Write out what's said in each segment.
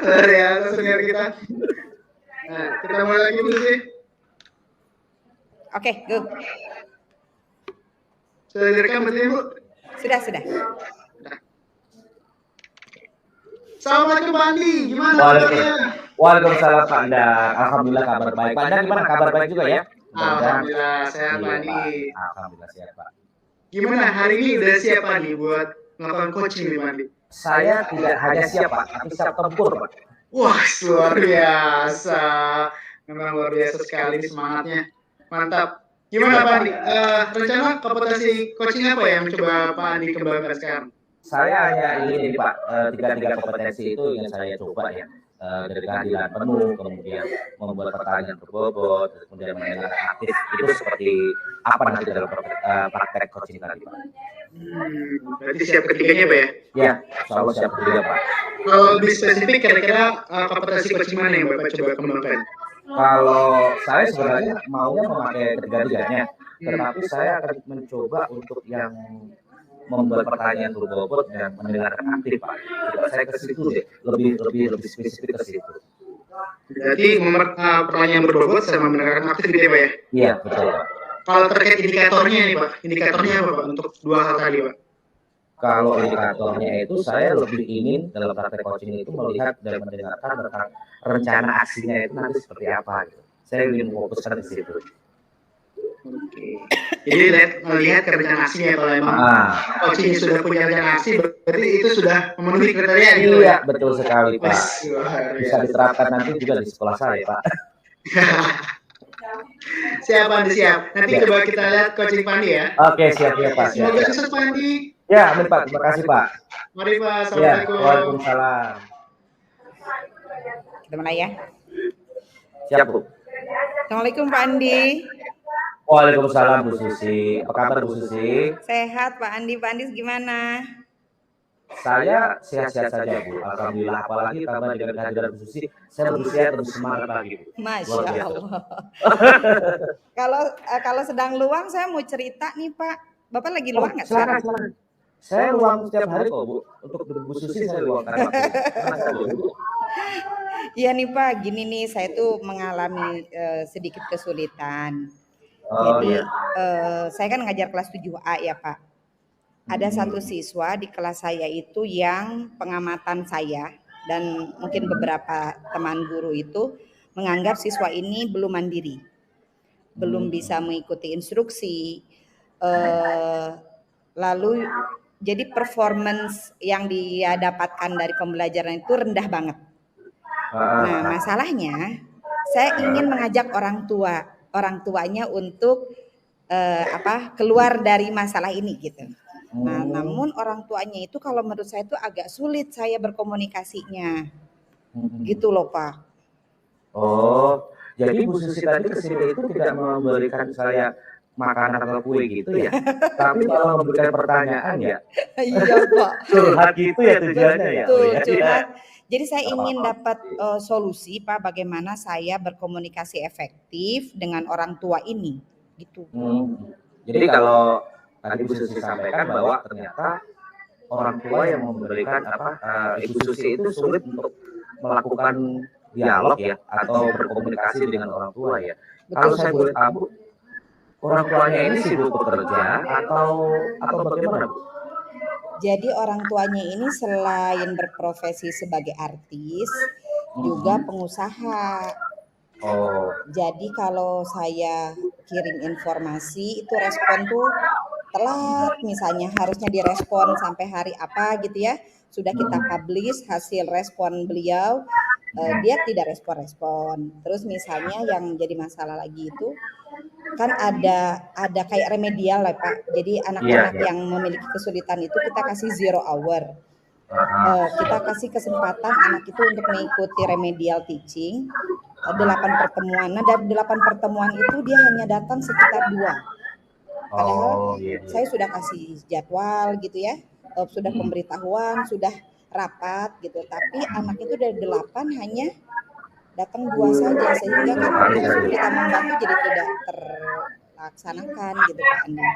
Luar biasa senior kita. Nah, kita mulai lagi dulu sih. Oke, go. Sudah direkam berarti Bu? Sudah. Assalamualaikum Pak Andi, gimana kabarnya? Waalaikumsalam Pak Andan. Alhamdulillah kabar baik. Pak Andan gimana? Kabar baik juga ya? Alhamdulillah sehat Pak Andi. Alhamdulillah sehat Pak. Gimana hari ini udah siap Pak Andi buat melakukan coaching nih Pak Andi? Saya tidak hanya siap Pak, tapi siap tempur Pak. Wah, luar biasa. Memang luar biasa sekali semangatnya. Mantap. Gimana Pak Andi? Rencana kompetensi coaching apa yang coba Pak Andi kembangkan sekarang? Saya hanya ingin ini Pak, tiga kompetensi itu ingin saya coba ya. Dari kehadiran penuh, kemudian membuat pertanyaan berbobot, kemudian mendengar aktif, itu seperti apa nanti dalam praktek coaching tadi Pak? Berarti siap ketiganya Pak ya? Ya, selalu siap ketiga Pak. Kalau lebih spesifik, kira-kira kompetensi coaching mana yang Bapak coba kembangkan? Kalau saya sebenarnya maunya memakai ketiga-tiganya, tetapi saya akan mencoba untuk yang membuat pertanyaan berbobot dan mendengarkan aktif Pak. Saya ke situ deh, lebih spesifik ke situ. Berarti pertanyaan berbobot sama mendengarkan aktif gitu ya Pak ya? Iya betul Pak. Kalau terkait indikatornya nih Pak, indikatornya apa Pak untuk dua hal tadi Pak? Kalau indikatornya itu saya lebih ingin dalam praktek coaching itu melihat dan mendengarkan tentang rencana aksinya itu nanti seperti apa gitu. Saya ingin fokuskan di situ. Oke. Jadi melihat ke rencana aksinya, kalau emang coaching sudah punya rencana aksi, berarti itu sudah memenuhi kriteria gitu. Iya, betul sekali Pak. Bisa diterapkan nanti juga di sekolah saya Pak. Siap Andi, siap. Nanti coba kita lihat coaching Pandi ya. Oke, siap ya Pak. Semoga sukses Pandi. Ya, amin Pak. Terima kasih Pak. Mari Pak. Assalamualaikum. Ya, waalaikumsalam. Kita mulai ya. Siap Bu. Assalamualaikum Pak Andi. Waalaikumsalam Bu Susi. Apa kabar Bu Susi? Sehat Pak Andi. Pak Andi gimana? Saya sehat-sehat saja Bu. Alhamdulillah. Apalagi tambah dengan kehadiran Bu Susi, saya lebih sehat, lebih semangat lagi Bu. Masya Allah. Kalau sedang luang saya mau cerita nih Pak. Bapak lagi luang nggak sekarang? Saya luang setiap hari kok Bu. Untuk Bu Susi saya luangkan waktu. Iya nih Pak, gini nih saya tuh mengalami sedikit kesulitan. Jadi saya kan ngajar kelas 7A ya Pak. Ada satu siswa di kelas saya itu yang pengamatan saya dan mungkin beberapa teman guru itu menganggap siswa ini belum mandiri, belum bisa mengikuti instruksi, lalu jadi performance yang dia dapatkan dari pembelajaran itu rendah banget. Nah masalahnya saya ingin mengajak orang tuanya untuk keluar dari masalah ini gitu. Nah, namun orang tuanya itu kalau menurut saya itu agak sulit saya berkomunikasinya. Gitu loh, Pak. Oh, jadi Bu Susi tadi kesini itu tidak memberikan saya makanan atau kue gitu ya. Tapi kalau memberikan pertanyaan ya. Iya, Pak. Curhat gitu ya tujuannya ya. Tuh, curhat. Jadi saya ingin dapat solusi, Pak, bagaimana saya berkomunikasi efektif dengan orang tua ini, gitu. Jadi kalau tadi Bu Susi sampaikan bahwa ternyata orang tua yang memberikan Ibu Susi itu sulit untuk melakukan dialog ya atau berkomunikasi dengan orang tua ya. Kalau saya boleh tahu, orang tuanya ini sibuk bekerja atau bagaimana Bu? Jadi orang tuanya ini selain berprofesi sebagai artis, juga pengusaha. Oh. Jadi kalau saya kirim informasi itu respon tuh telat, misalnya harusnya direspon sampai hari apa gitu ya, sudah kita publish hasil respon beliau, dia tidak respon. Terus misalnya yang jadi masalah lagi itu kan ada kayak remedial lah Pak. Jadi anak-anak yang memiliki kesulitan itu kita kasih 0 hour. Kita kasih kesempatan anak itu untuk mengikuti remedial teaching 8 pertemuan. Nah dari 8 pertemuan itu dia hanya datang sekitar 2. Padahal saya sudah kasih jadwal gitu ya, sudah pemberitahuan, sudah rapat gitu. Tapi anak itu dari 8 hanya datang 2 saja, sehingga kan justru kita membantu jadi tidak terlaksanakan gitu Pak Andi.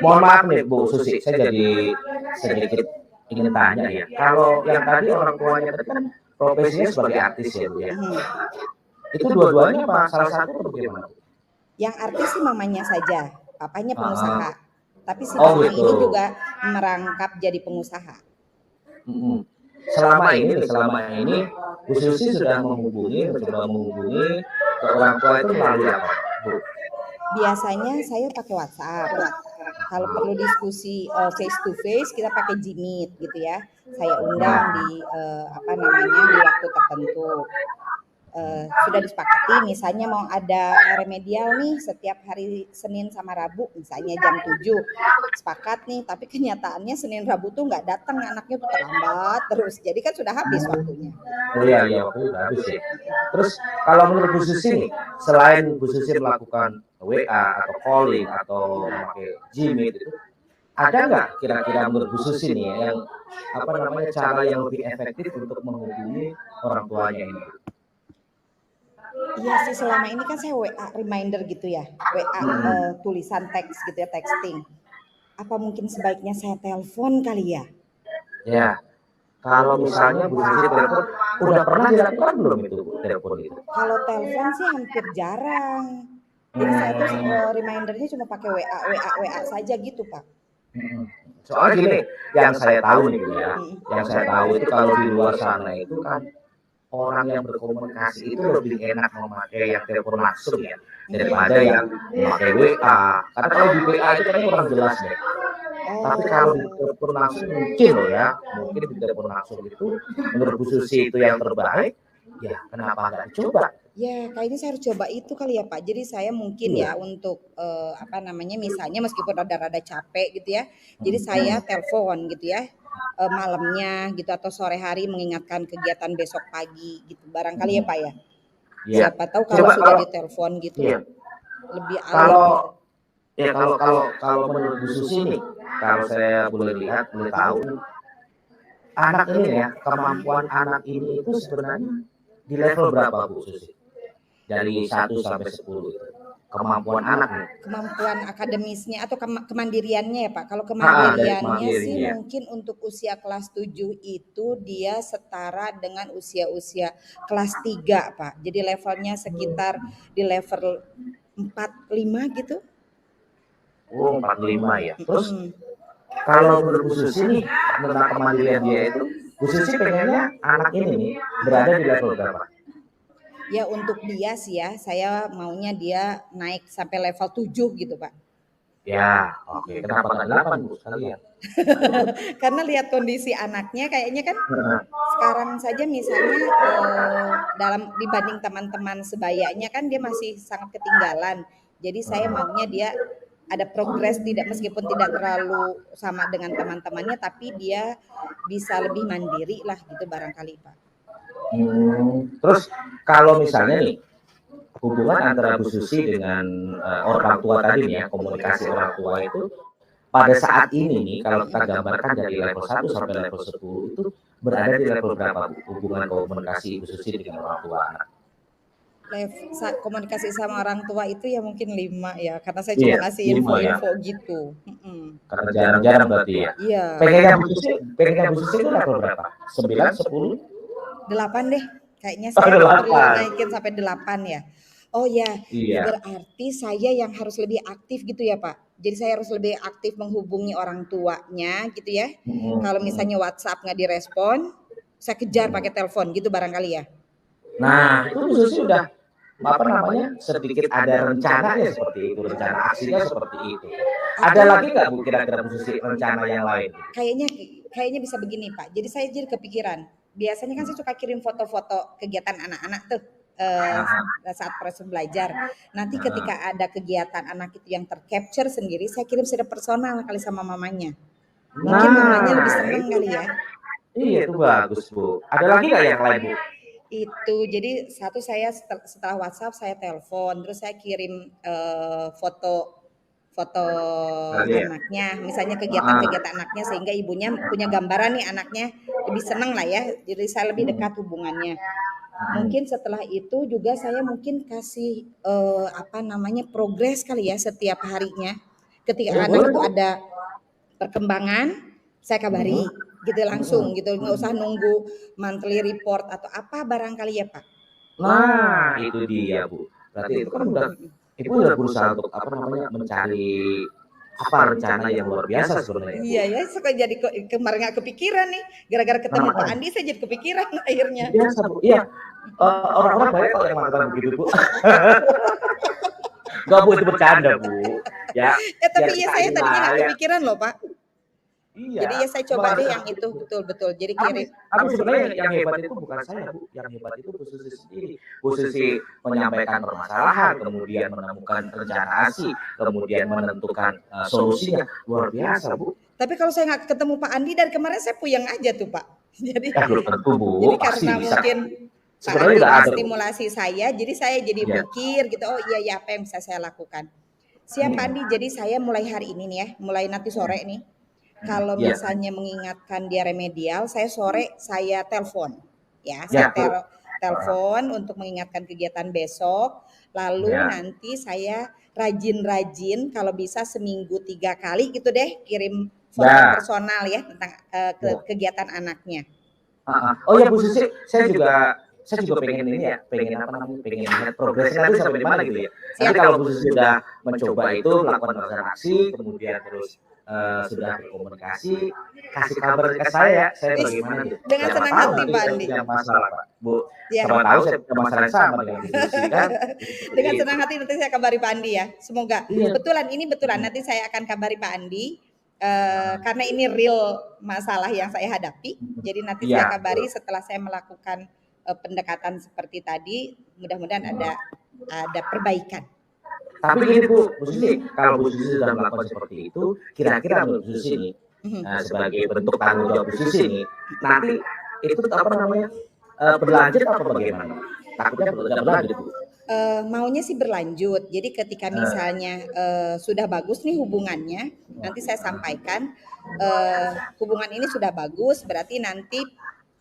Mohon maaf nih Bu Susi, saya jadi sedikit ingin tanya ya, kalau yang tadi orang tuanya tadi kan profesinya sebagai artis ya Bu ya. Itu dua-duanya apa salah satu atau bagaimana? Yang artis sih mamanya saja, papanya pengusaha. Tapi si Oh, mama gitu. ini juga merangkap jadi pengusaha. Selama ini Bu Susi sudah mencoba menghubungi ke orang tua itu melalui apa, Bu? Biasanya saya pakai WhatsApp. Kalau perlu diskusi face to face, kita pakai Gmeet gitu ya. Saya undang di di waktu tertentu. Sudah disepakati misalnya mau ada remedial nih setiap hari Senin sama Rabu misalnya jam 7 sepakat nih, tapi kenyataannya Senin Rabu tuh nggak datang, anaknya tuh terlambat terus, jadi kan sudah habis waktunya. Oh iya waktu udah habis ya. Terus kalau menurut Bu Susi nih, selain Bu Susi melakukan WA atau calling atau memakai Gmeet itu, ada nggak kira-kira menurut Bu Susi nih yang cara yang lebih efektif untuk menghubungi orang tuanya ini? Iya sih, selama ini kan saya WA reminder gitu ya, WA tulisan teks gitu ya, texting. Apa mungkin sebaiknya saya telepon kali ya? Ya, kalau misalnya Bu Susi telepon, udah pernah dilakukan belum itu telepon itu? Kalau telepon sih hampir jarang. Jadi saya tuh remindernya cuma pakai WA saja gitu Pak. Soalnya gini, yang saya tahu nih ya, yang saya tahu itu kalau di luar sana itu kan orang yang berkomunikasi itu lebih enak memakai yang telepon langsung ya daripada yang memakai WA. Karena kalau di WA itu kan kurang jelas deh. Tapi kalau di telepon langsung mungkin di telepon langsung itu menurut Bu Susi itu yang terbaik. Ya kenapa nggak dicoba? Ya kayaknya saya harus coba itu kali ya Pak. Jadi saya mungkin ya untuk misalnya meskipun rada-rada capek gitu ya. Jadi saya telepon gitu ya. Malamnya gitu atau sore hari mengingatkan kegiatan besok pagi gitu barangkali ya Pak ya. Siapa tahu kalau sudah ditelepon gitu lebih kalau menurut Bu Susi nih, kalau saya boleh tahu anak ini ya, kemampuan anak ini itu sebenarnya di level berapa Bu Susi? Dari 1 sampai 10 itu. Kemampuan anak nih. Kemampuan akademisnya atau kemandiriannya ya Pak. Kalau kemandiriannya sih mungkin untuk usia kelas 7 itu dia setara dengan usia-usia kelas 3 Pak. Jadi levelnya sekitar di level 4-5 gitu. Oh 4-5 ya. Terus kalau menurut Bu Susi nih tentang kemandirian dia itu, Bu Susi pengennya anak ini nih berada di level berapa? Ya untuk dia sih ya, saya maunya dia naik sampai level 7 gitu Pak. Ya, oke. Kenapa nggak 8 Bu sekalian? Karena lihat kondisi anaknya kayaknya kan sekarang saja misalnya dalam dibanding teman-teman sebayanya kan dia masih sangat ketinggalan. Jadi saya maunya dia ada progres meskipun tidak terlalu sama dengan teman-temannya tapi dia bisa lebih mandiri lah gitu barangkali Pak. Terus kalau misalnya nih hubungan antara Bu Susi dengan orang tua tadi nih ya, komunikasi orang tua itu pada saat ini nih kalau kita gambarkan dari level 1 sampai level 10 itu berada di level berapa hubungan komunikasi Bu Susi dengan orang tua anak? Komunikasi sama orang tua itu ya mungkin 5 ya karena saya cuma ngasih info-info gitu. Karena jarang-jarang berarti ya. Iya. Pengennya Bu Susi itu level berapa? 9, 10? 8 deh. Kayaknya saya perlu naikin sampai 8 ya. Oh ya, berarti saya yang harus lebih aktif gitu ya Pak. Jadi saya harus lebih aktif menghubungi orang tuanya gitu ya. Kalau misalnya WhatsApp nggak direspon, saya kejar pakai telepon gitu barangkali ya. Nah, itu Bu Susi udah sedikit ada rencananya seperti itu, rencana aksinya seperti itu. Ada lagi nggak Bu kira-kira Bu Susi rencana yang lain? Kayaknya bisa begini Pak. Jadi saya jadi kepikiran. Biasanya kan saya suka kirim foto-foto kegiatan anak-anak tuh saat proses belajar. Nanti ketika ada kegiatan anak itu yang tercapture sendiri, saya kirim secara personal kali sama mamanya. Mungkin mamanya lebih senang kali ya. Iya itu bagus Bu. Ada lagi nggak yang lain Bu? Itu jadi satu saya setelah WhatsApp saya telepon, terus saya kirim foto anaknya, misalnya kegiatan anaknya sehingga ibunya punya gambaran nih anaknya lebih senang lah ya, jadi saya lebih dekat hubungannya. Mungkin setelah itu juga saya mungkin kasih progres kali ya setiap harinya. Ketika anak itu ada perkembangan, saya kabari. gitu langsung gitu, nggak usah nunggu monthly report atau apa barangkali ya Pak. Nah, itu dia Bu. Berarti itu kan udah Ibu udah berusaha untuk apa namanya mencari apa rencana yang luar biasa sebenarnya Bu. Iya ya, suka jadi kemarin nggak kepikiran nih, gara-gara ketemu Nah, Pak Andi saya jadi kepikiran akhirnya. biasa Bu. Iya. Orang-orang banyak kok yang melakukan begitu Bu. Enggak Bu, itu bercanda Bu. Ya. Tapi biar ya kita saya tadinya inilah, nggak ya. kepikiran loh Pak. Iya. Jadi ya saya coba deh yang itu betul-betul. Jadi kirim. Tapi sebenarnya yang hebat itu bukan saya Bu, yang hebat itu Bu Susi sendiri. Bu Susi menyampaikan permasalahan, kemudian menemukan rencana aksi, kemudian menentukan solusinya, luar biasa Bu. Tapi kalau saya nggak ketemu Pak Andi dari kemarin saya puyeng aja tuh Pak. Jadi Ya belum tentu Bu, jadi pasti karena bisa. mungkin Pak Sebenarnya Andi udah ada Bu. stimulasi saya, jadi saya jadi Iya. mikir gitu, oh iya ya apa yang bisa saya lakukan. Siap Pak Andi, jadi saya mulai hari ini nih ya, mulai nanti sore nih. Kalau Iya. misalnya mengingatkan dia remedial, saya sore saya telepon. Ya, Ya, saya telepon untuk mengingatkan kegiatan besok. Lalu Ya. nanti saya rajin-rajin kalau bisa seminggu 3 kali gitu deh kirim foto Ya. personal ya tentang kegiatan anaknya. Oh ya Bu Susi, saya juga pengen ini ya, pengen apa namanya, pengen lihat progresnya nanti sampai di mana gitu ya. Nanti kalau Bu Susi sudah mencoba itu melakukan aksi, kemudian terus sudah berkomunikasi, kasih kabar ke saya bagaimana gitu. Dengan senang hati Pak Andi. Yang masalah Pak Bu. Ya. Sama tahu saya punya masalah yang sama dengan Bu Susi kan. Dengan senang hati nanti saya kabari Pak Andi ya. Semoga Iya. betulan nanti saya akan kabari Pak Andi. Karena ini real masalah yang saya hadapi, jadi nanti Iya, saya kabari setelah saya melakukan pendekatan seperti tadi, mudah-mudahan ada perbaikan. Tapi gini Bu Susi, kalau Bu Susi sudah melakukan seperti itu, kira-kira menurut Bu Susi nih, sebagai bentuk tanggung jawab Bu Susi nih, nanti itu apa namanya berlanjut atau bagaimana? Takutnya tidak berlanjut Bu. Maunya sih berlanjut. Jadi ketika misalnya sudah bagus nih hubungannya, nanti saya sampaikan hubungan ini sudah bagus, berarti nanti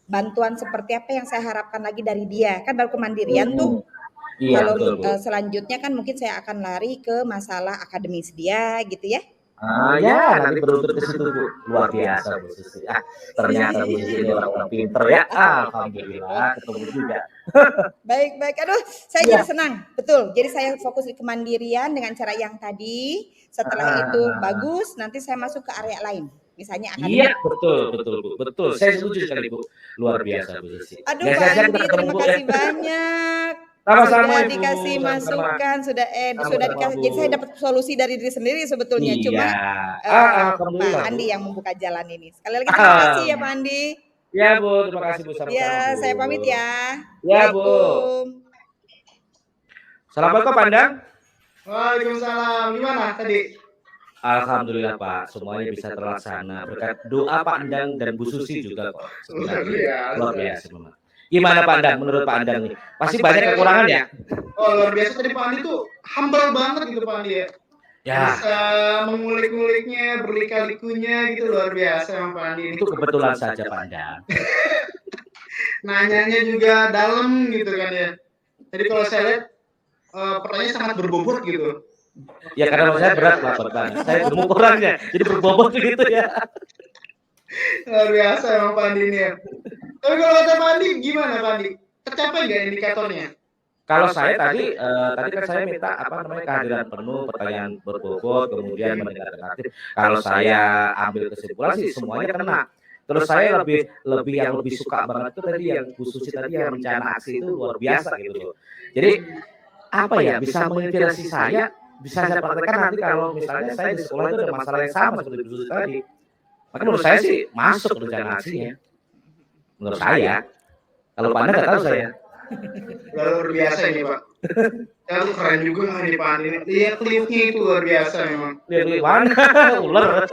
bantuan seperti apa yang saya harapkan lagi dari dia. Kan baru kemandirian tuh. Iya, Kalau betul, Bu. selanjutnya kan mungkin saya akan lari ke masalah akademis dia gitu ya. Ya, nanti beruntut ke situ Bu. Luar biasa Bu Susi. Ternyata Bu Susi ini orang pinter ya. Alhamdulillah ketemu juga. Baik. Aduh, saya jadi senang. Betul. Jadi saya fokus di kemandirian dengan cara yang tadi. Setelah itu bagus, nanti saya masuk ke area lain. Misalnya akademis. Iya, betul Bu. Betul. Saya setuju sekali Bu. Luar biasa Bu Susi. Aduh Pak Andi, terima kasih banyak. Sama-sama sudah dikasih Ibu, masukan, sudah dikasih. Jadi saya dapat solusi dari diri sendiri sebetulnya. Iya. Cuma Alhamdulillah, Pak Andi Bu. yang membuka jalan ini. Sekali lagi terima kasih ya Pak Andi. Ya Bu, terima kasih Bu. Sama-sama, Ya, Bu. saya pamit ya. Ya Bu. Assalamualaikum Pak Andang. Waalaikumsalam. Gimana tadi? Alhamdulillah Pak, semuanya bisa terlaksana berkat doa Pak Andang dan Bu Susi juga kok. Luar biasa memang. Gimana Pak Andang, menurut Pak Andang nih? Pasti banyak kekurangan ya? Oh luar biasa tadi Pak Andi tuh humble banget gitu Pak Andi ya. Ya, Bisa mengulik-nguliknya, berlika-likunya gitu luar biasa emang Pak Andi. itu kebetulan saja Pak Andang. Nanyanya juga dalam gitu kan ya. Jadi kalau saya lihat pertanyaan sangat berbobot gitu. Ya karena saya berat Pak Bang. Saya gemuk orangnya, jadi berbobot gitu ya. Luar biasa emang Pak Andi ini ya. Tapi kalau kata Pak Andi gimana Pak Andi? Tercapai nggak indikatornya? Kalau saya tadi kan saya minta apa namanya kehadiran penuh, pertanyaan berbobot, kemudian mendengarkan aktif. Kalau saya ambil kesimpulan sih semuanya kena. Terus saya lebih suka banget itu tadi yang Bu Susi tadi yang rencana aksi itu luar biasa gitu loh. Jadi apa ya bisa menginspirasi saya, bisa saya praktekkan nanti kalau misalnya saya di sekolah itu ada masalah yang sama seperti Bu Susi tadi. Maka menurut saya sih masuk rencana aksinya. Menurut saya. Kalau Pak Anda nggak tahu saya. Luar biasa ini Pak. Ya tuh keren juga nih Pak Andi. Lihat klipnya itu luar biasa memang. Lihat mana ular.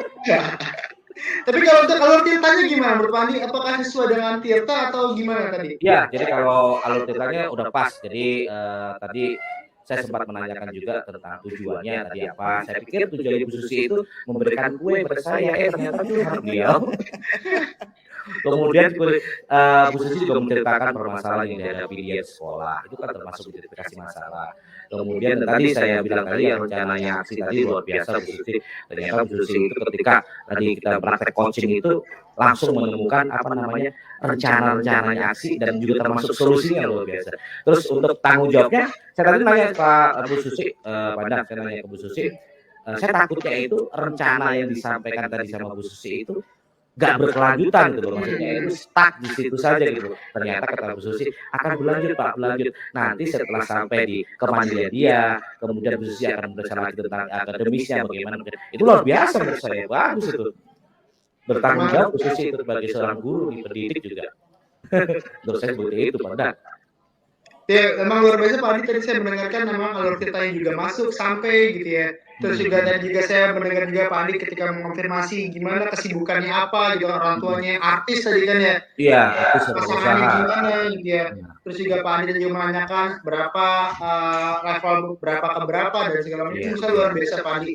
Tapi kalau Tirtanya gimana menurut Pak Andi? Apakah sesuai dengan Tirta atau gimana tadi? Ya, jadi kalau Tirtanya udah pas. Jadi tadi saya sempat menanyakan juga tentang tujuannya tadi apa. Saya pikir tujuan Bu Susi itu memberikan kue pada saya. Ternyata curhat beliau. Kemudian Bu Susi juga menceritakan permasalahan yang dihadapi dia di sekolah. Itu kan termasuk identifikasi masalah. Kemudian tadi saya bilang tadi yang rencananya aksi tadi luar biasa Bu Susi. Ternyata Bu Susi itu ketika tadi kita praktek coaching itu langsung menemukan apa namanya rencana-rencananya aksi dan juga termasuk solusinya luar biasa. Terus untuk tanggung jawabnya, saya tadi nanya Pak Bu Susi, Padang, saya nanya ke Bu Susi, saya takutnya itu rencana yang disampaikan tadi sama Bu Susi itu gak berkelanjutan gitu loh, maksudnya itu stuck di situ saja gitu. Ternyata kata Bu Susi akan berlanjut Pak, berlanjut. Nanti setelah sampai di kemandirian dia, kemudian Bu Susi akan berbicara lagi tentang akademisnya bagaimana. Itu luar biasa menurut saya, bagus itu. Bertanggung jawab Bu Susi itu sebagai seorang guru di pendidik juga. Menurut saya seperti itu Pak. Ya, memang luar biasa Pak Adi. Tadi saya mendengarkan memang alur kita yang juga masuk sampai gitu ya. Terus juga tadi juga saya mendengar juga Pak Adi ketika mengonfirmasi gimana kesibukannya apa gitu, orang tuanya artis tadi kan ya. Iya, artis pasangannya gimana gitu ya. Terus juga Pak Adi juga menanyakan berapa level berapa ke berapa dan segala macam. Itu saya luar biasa Pak Adi.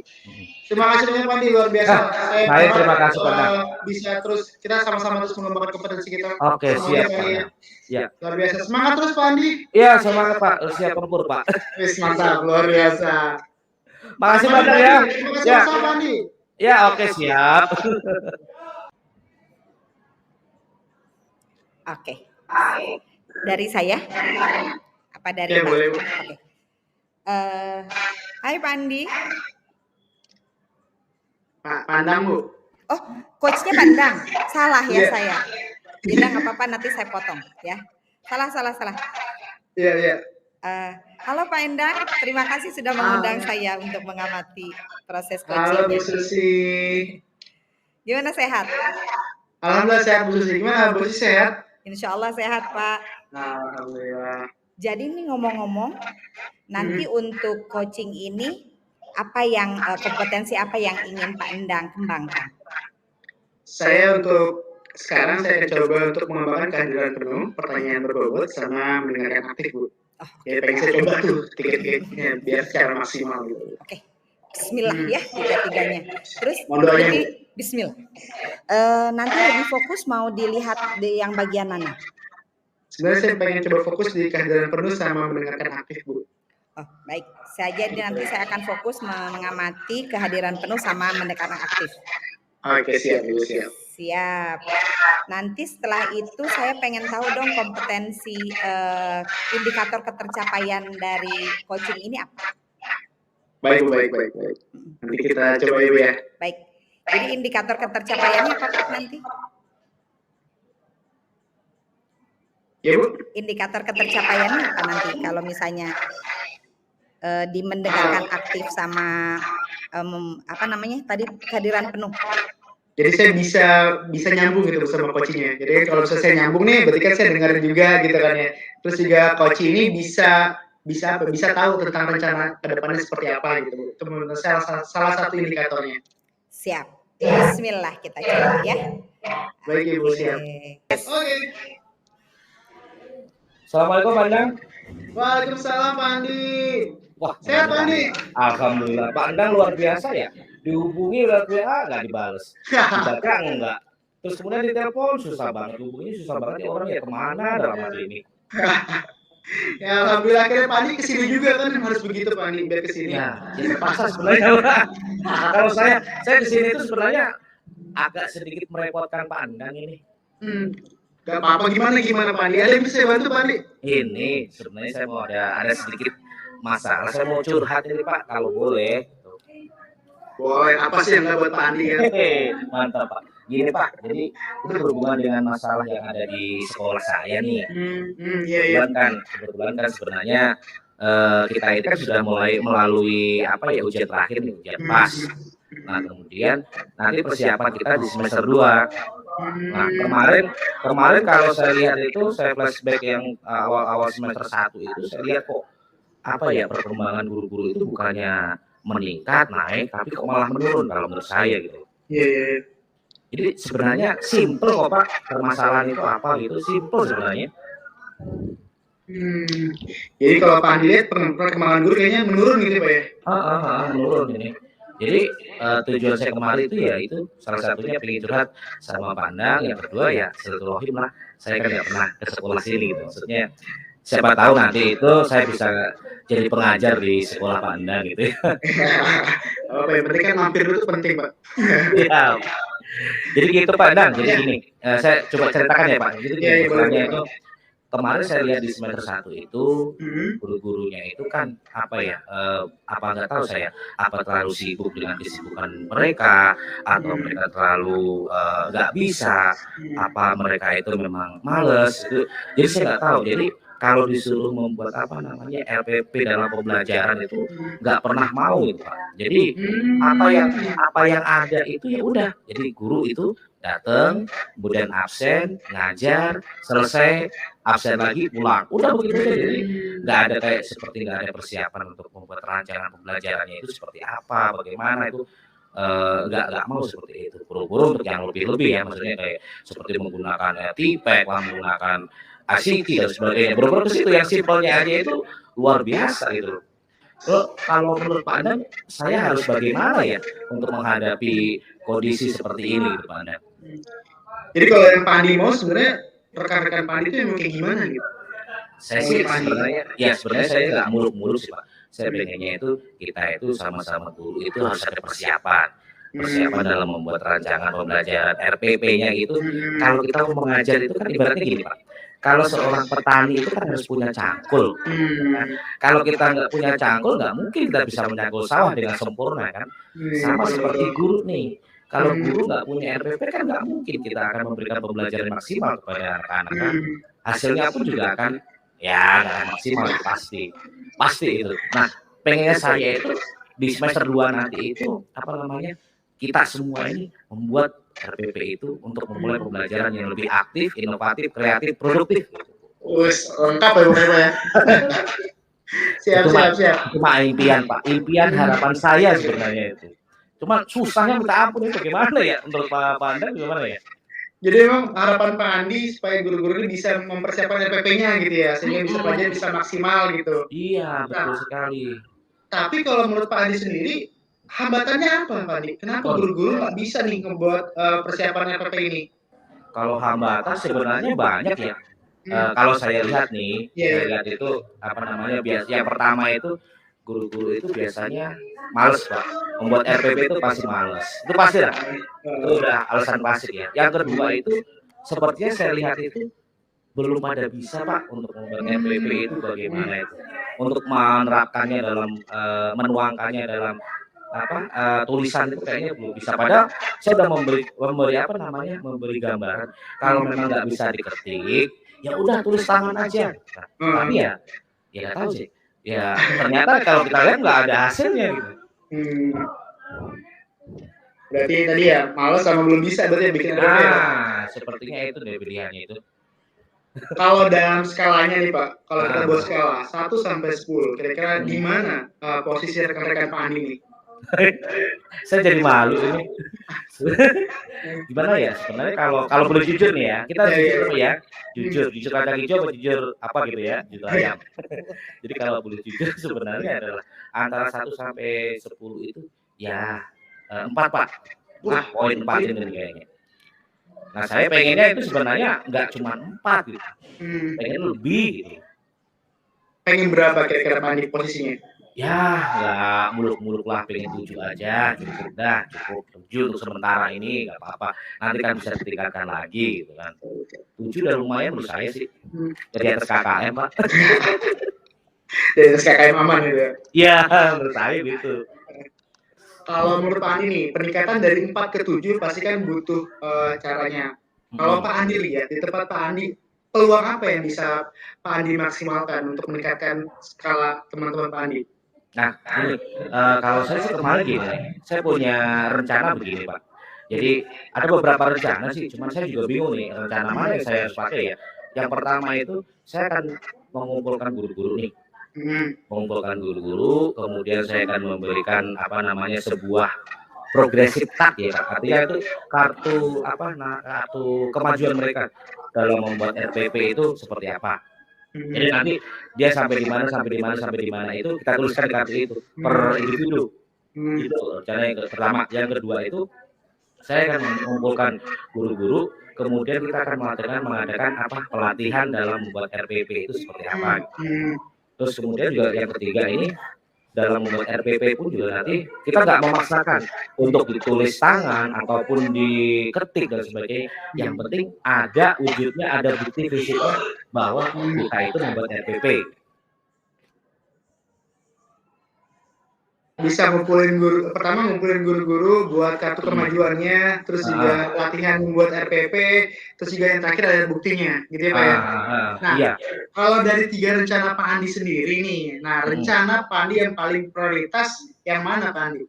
Terima kasih banyak Pak Adi, luar biasa. Saya terima kasih Pak. Bisa terus kita sama-sama terus mengembangkan kompetensi kita. Oke, siap Pak. Ya. Luar biasa. Semangat terus Pak Andi. Iya, semangat Pak. Siap tempur Pak. Mantap, luar biasa. Makasih banyak ya. Ya. Pak Andi. Ya, oke, siap. Oke. Dari saya? Apa dari ya, Pak? Boleh. Oke. Hai Pak Andi. Pak Pandang Bu. Oh, coachnya Pandang. Salah ya saya. Tidak apa-apa, nanti saya potong ya. Salah. Iya. Halo Pak Endang, terima kasih sudah mengundang saya untuk mengamati proses Halo coaching. Bu Susi. Gimana, sehat? Alhamdulillah sehat Bu Susi. Gimana Bu Susi, sehat? Insya Allah sehat Pak. Alhamdulillah. Jadi ini ngomong-ngomong, nanti untuk coaching ini apa yang kompetensi apa yang ingin Pak Endang kembangkan? Saya sekarang saya coba untuk mengembangkan kehadiran penuh, pertanyaan berbobot, sama mendengarkan aktif Bu. Ya pengen saya coba tuh tiga-tiganya biar secara maksimal gitu. Oke. Bismillah ya tiga-tiganya. Terus nanti Bismillah. Nanti lebih fokus mau dilihat di yang bagian mana? Sebenarnya saya pengen coba fokus di kehadiran penuh sama mendengarkan aktif Bu. Oh, baik. Nanti saya akan fokus mengamati kehadiran penuh sama mendengarkan aktif. Oke, siap Bu, siap. Siap. Nanti setelah itu saya pengen tahu dong kompetensi indikator ketercapaian dari coaching ini apa? Baik. Nanti kita coba Ibu ya. Baik. Jadi indikator ketercapaiannya apa Pak nanti? Ya Bu. Indikator ketercapaiannya apa nanti kalau misalnya di mendengarkan aktif sama apa namanya tadi kehadiran penuh? Jadi saya bisa nyambung gitu sama coachingnya. Jadi kalau saya nyambung nih, berarti kan saya dengerin juga gitu kan ya. Terus juga coach ini bisa tahu tentang rencana kedepannya seperti apa gitu. Itu menurut saya salah satu indikatornya. Siap. Bismillah kita coba ya. Baik Ibu, siap. Oke. Assalamualaikum Pandang. Waalaikumsalam Pak Andi. Wah, sehat Pak Andi. Alhamdulillah. Pandang luar biasa ya. Dihubungi lewat WA nggak dibales, dibaca enggak. Terus kemudian ditelepon susah banget, hubungi susah banget ya orang ya kemana dalam hal ini. Ya alhamdulillah akhirnya Pak Andi kesini juga kan harus begitu Pak Andi biar kesini. Ya, terpaksa sebenarnya. Kalau saya kesini itu sebenarnya agak sedikit merepotkan Pak Andang ini. Gak apa-apa, gimana Pak Andi? Ada yang bisa bantu Pak Andi? Ini sebenarnya saya mau ada sedikit masalah, saya mau curhat ini Pak kalau boleh. Boy, apa sih yang nggak buat Pak Andi ya? Mantap Pak. Gini Pak, jadi itu berhubungan dengan masalah yang ada di sekolah saya nih. Iya. Kebetulan kan sebenarnya kita itu kan sudah mulai melalui ujian terakhir nih, ujian pas. Nah kemudian nanti persiapan kita di semester 2. Nah kemarin kalau saya lihat itu saya flashback yang awal semester 1 itu saya lihat kok perkembangan guru-guru itu bukannya meningkat naik tapi kok malah menurun kalau menurut saya gitu. Iya. Jadi sebenarnya simple kok Pak, permasalahan itu apa gitu, simple sebenarnya. Jadi kalau Pak Andi lihat perkembangan guru kayaknya menurun gitu Pak ya? Menurun ini. Jadi tujuan saya kemarin itu ya itu salah satunya pengen curhat sama Pandang, yang kedua ya silaturahim lah. Saya kan nggak pernah ke sekolah sini gitu. Maksudnya siapa tahu nanti itu saya bisa jadi pengajar di sekolah Pandang gitu ya. Apa yang penting kan mampir dulu tuh penting, Pak. Iya. Jadi gitu Pak Dang, jadi gini, saya coba ceritakan ya Pak. Jadi Iya, masalahnya boleh. itu kemarin saya lihat di semester 1 itu Hmm. guru-gurunya itu kan apa ya, apa nggak tahu saya, apa terlalu sibuk dengan kesibukan mereka atau mereka terlalu nggak bisa, apa mereka itu memang males itu. Jadi saya nggak tahu. Jadi kalau disuruh membuat apa namanya LPP dalam pembelajaran itu nggak pernah mau gitu Pak. Jadi apa yang ada itu ya udah. Jadi guru itu datang, kemudian absen, ngajar, selesai, absen lagi, pulang. Udah begitu aja. Jadi nggak ada kayak seperti nggak ada persiapan untuk membuat rancangan pembelajarannya itu seperti apa, bagaimana itu nggak mau seperti itu. Guru-guru untuk yang lebih-lebih ya, maksudnya kayak seperti menggunakan TPEC, menggunakan ICT dan sebagainya. Bener-bener ke situ yang simpelnya aja itu luar biasa gitu. Kalau menurut Pak Andan, saya harus bagaimana ya untuk menghadapi kondisi seperti ini gitu Pak Andan? Jadi kalau yang Pak Andi mau sebenarnya rekan-rekan Pak Andi itu emang kayak gimana gitu? Saya sih sebenarnya saya nggak muluk-muluk sih Pak. Saya pengennya itu kita itu sama-sama guru itu harus ada persiapan dalam membuat rancangan pembelajaran RPP-nya gitu. Kalau kita mau mengajar itu kan ibaratnya gini Pak. Kalau seorang petani itu kan harus punya cangkul. Kalau kita nggak punya cangkul, nggak mungkin kita bisa mencangkul sawah dengan sempurna kan. Sama seperti guru nih. Kalau guru nggak punya RPP kan nggak mungkin kita akan memberikan pembelajaran maksimal kepada anak-anak kan. Hasilnya pun juga akan ya nggak akan maksimal pasti itu. Nah pengennya saya itu di semester 2 nanti itu apa namanya kita semua ini membuat RPP itu untuk memulai pembelajaran yang lebih aktif, inovatif, kreatif, produktif. Wes lengkap ya Bapak ya. Siap. Cuma impian Pak, impian harapan saya sebenarnya itu. Cuma susahnya minta ampun itu gimana ya menurut Pak Pandang gimana ya? Jadi memang harapan Pak Andi supaya guru-guru ini bisa mempersiapkan RPP-nya gitu ya, sehingga bisa pelajaran bisa maksimal gitu. Iya, betul sekali. Tapi kalau menurut Pak Andi sendiri, hambatannya apa Pak Andi? Kenapa guru-guru nggak bisa nih membuat persiapan RPP ini? Kalau hambatan sebenarnya banyak ya. Kalau saya lihat nih, saya lihat itu apa namanya biasanya pertama itu guru-guru itu biasanya males Pak. Membuat RPP itu pasti males. Itu pasti lah. Itu udah alasan pasti ya. Yang kedua itu sepertinya saya lihat itu belum pada bisa Pak untuk membuat RPP itu bagaimana itu. Untuk menerapkannya dalam menuangkannya dalam tulisan itu kayaknya belum bisa. Padahal saya udah memberi apa namanya memberi gambaran. Kalau memang nggak bisa diketik, ya udah tulis tangan aja. Tapi ya nggak tahu sih. Ya ternyata kalau kita lihat nggak ada hasilnya gitu. Berarti tadi ya malas sama belum bisa berarti bikin RPP. Sepertinya itu deh pilihannya itu. Kalau dalam skalanya nih Pak, kalau kita buat skala 1 sampai 10, kira-kira di mana posisi rekan-rekan Pak Andi nih? Saya jadi malu ini. Gimana ya sebenarnya kalau boleh jujur nih ya, kita jujur ya, jujur kacang hijau apa jujur apa gitu ya, jujur ayam. Jadi kalau boleh jujur sebenarnya adalah antara 1 sampai 10 itu ya 4 Pak. Nah, poin 4 ini kayaknya. Nah saya pengennya itu sebenarnya nggak cuma 4 gitu, pengen lebih gitu. Pengen berapa kira-kira Pak Andi posisinya? Ya nggak muluk-muluk lah, pengen 7 aja, cukup 7 untuk sementara ini nggak apa-apa. Nanti kan bisa ditingkatkan lagi gitu kan. 7 udah lumayan menurut saya sih. Dari atas KKM Pak. Dari atas KKM aman gitu ya? Iya menurut saya gitu. Kalau menurut Pak Andi nih, peningkatan dari 4 ke 7 pasti kan butuh caranya. Kalau Pak Andi lihat di tempat Pak Andi, peluang apa yang bisa Pak Andi maksimalkan untuk meningkatkan skala teman-teman Pak Andi? Nah, ini kalau saya sih kemarin gini, saya punya rencana begini Pak. Jadi ada beberapa rencana sih, cuman saya juga bingung nih rencana mana yang saya harus pakai ya. Yang pertama itu saya akan mengumpulkan guru-guru nih. Mengumpulkan guru-guru, kemudian saya akan memberikan apa namanya sebuah progresif card ya Pak. Artinya itu kartu kemajuan mereka dalam membuat RPP itu seperti apa. Jadi nanti dia sampai di mana itu kita tuliskan di kartu itu per individu. Itu rencana yang pertama. Yang kedua itu saya akan mengumpulkan guru-guru, kemudian kita akan mengadakan pelatihan dalam membuat RPP itu seperti apa. Terus kemudian juga yang ketiga ini dalam membuat RPP pun juga nanti kita nggak memaksakan untuk ditulis tangan ataupun diketik dan sebagainya. Yang penting ada wujudnya, ada bukti fisiknya bahwa kita itu membuat RPP. Bisa ngumpulin guru-guru buat kartu kemajuannya, terus juga latihan buat RPP, terus juga yang terakhir ada buktinya, gitu ya Pak ya. Nah, iya. Kalau dari 3 rencana Pak Andi sendiri nih, nah rencana Pak Andi yang paling prioritas yang mana Pak Andi?